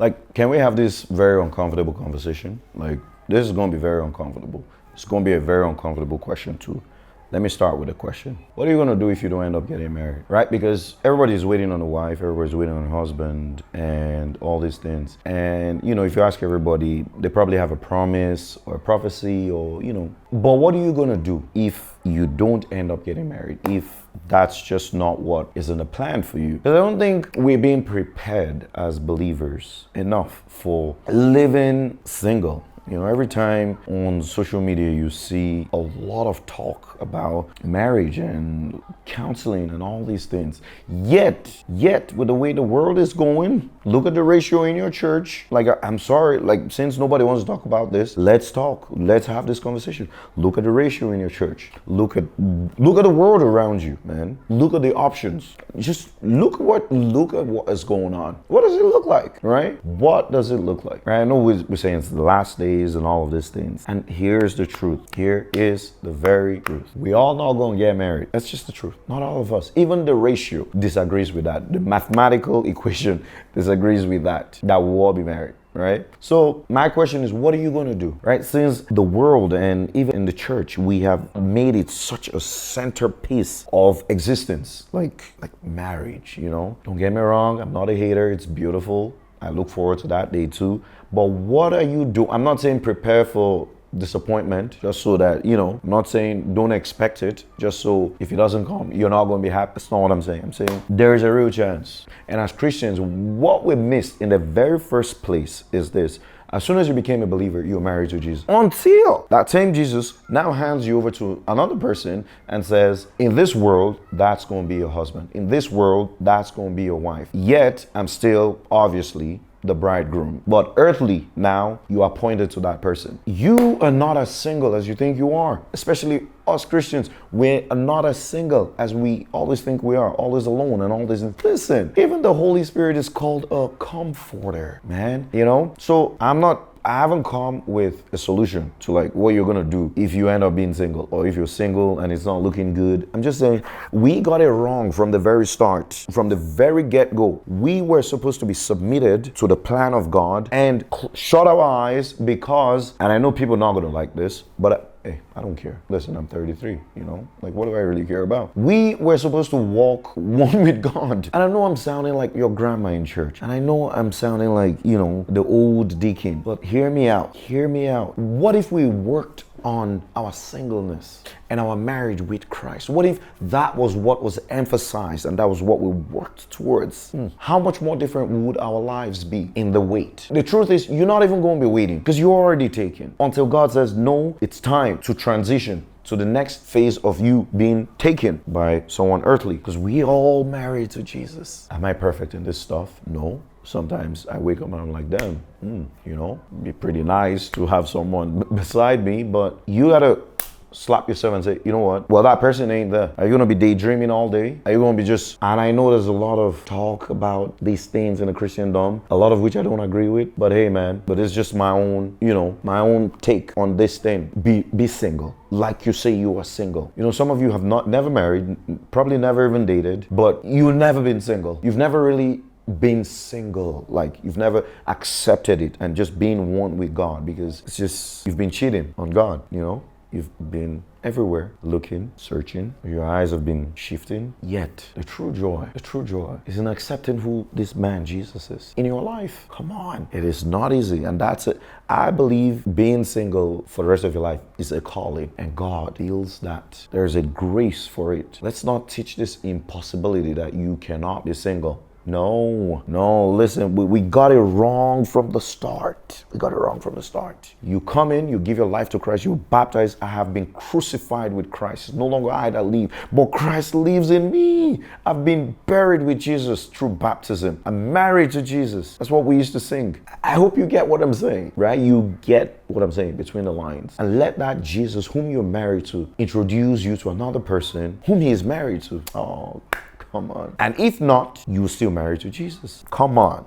Like, can we have this very uncomfortable conversation? Like, this is going to be very uncomfortable. It's going to be a very uncomfortable question, too. Let me start with a question. What are you going to do if you don't end up getting married, right? Because everybody's waiting on a wife, everybody's waiting on a husband, and all these things. And, if you ask everybody, they probably have a promise or a prophecy or, But what are you going to do if you don't end up getting married? If that's just not what is in the plan for you? Because I don't think we're being prepared as believers enough for living single. Every time on social media you see a lot of talk about marriage and counseling and all these things. Yet, with the way the world is going, look at the ratio in your church. Like, I'm sorry, since nobody wants to talk about this, let's talk. Let's have this conversation. Look at the ratio in your church. Look at the world around you, man. Look at the options. Just look at what is going on. What does it look like, right? What does it look like? Right? I know we're saying it's the last days and all of these things. And here's the truth. Here is the very truth. We all not going to get married. That's just the truth. Not all of us. Even the ratio disagrees with that. The mathematical equation disagrees with that we'll all be married. Right? So my question is, what are you going to do? Right? Since the world and even in the church, we have made it such a centerpiece of existence, like marriage, Don't get me wrong. I'm not a hater. It's beautiful. I look forward to that day too. But what are you doing? I'm not saying prepare for disappointment just so that, I'm not saying don't expect it just so if it doesn't come, you're not going to be happy. That's not what I'm saying. I'm saying there is a real chance. And as Christians, what we missed in the very first place is this. As soon as you became a believer, you're married to Jesus. Until that same Jesus now hands you over to another person and says, in this world, that's going to be your husband. In this world, that's going to be your wife. Yet, I'm still, obviously, the bridegroom. But earthly, now, you are appointed to that person. You are not as single as you think you are. Especially us Christians, we are not as single as we always think we are, always alone and all this. Listen, even the Holy Spirit is called a comforter, man. So I haven't come with a solution to what you're going to do if you end up being single or if you're single and it's not looking good. I'm just saying we got it wrong from the very start, from the very get-go. We were supposed to be submitted to the plan of God and shut our eyes because, and I know people are not going to like this, but hey, I don't care. Listen, I'm 33, what do I really care about? We were supposed to walk one with God. And I know I'm sounding like your grandma in church. And I know I'm sounding like, the old deacon. But hear me out. Hear me out. What if we worked on our singleness and our marriage with Christ? What if that was what was emphasized and that was what we worked towards? How much more different would our lives be in the wait? The truth is, you're not even going to be waiting because you're already taken until God says, no, it's time to transition to the next phase of you being taken by someone earthly, because we all married to Jesus. Am I perfect in this stuff? No. Sometimes I wake up and I'm like, damn, it'd be pretty nice to have someone beside me, but you gotta slap yourself and say, you know what? Well, that person ain't there. Are you going to be daydreaming all day? Are you going to be just... And I know there's a lot of talk about these things in the Christendom, a lot of which I don't agree with. But hey, man, but it's just my own, my own take on this thing. Be single. Like you say you are single. Some of you have never married, probably never even dated, but you've never been single. You've never really been single, you've never accepted it and just being one with God, because it's just, you've been cheating on God, You've been everywhere looking, searching. Your eyes have been shifting. Yet, the true joy is in accepting who this man Jesus is in your life. Come on. It is not easy. And that's it. I believe being single for the rest of your life is a calling. And God feels that there's a grace for it. Let's not teach this impossibility that you cannot be single. No, listen, we got it wrong from the start. You come in, you give your life to Christ, you baptize. I have been crucified with Christ. It's no longer I that live, but Christ lives in me. I've been buried with Jesus through baptism. I'm married to Jesus. That's what we used to sing. I hope you get what I'm saying, right? You get what I'm saying between the lines. And let that Jesus whom you're married to introduce you to another person whom he is married to. Oh, come on. And if not, you will still marry to Jesus. Come on.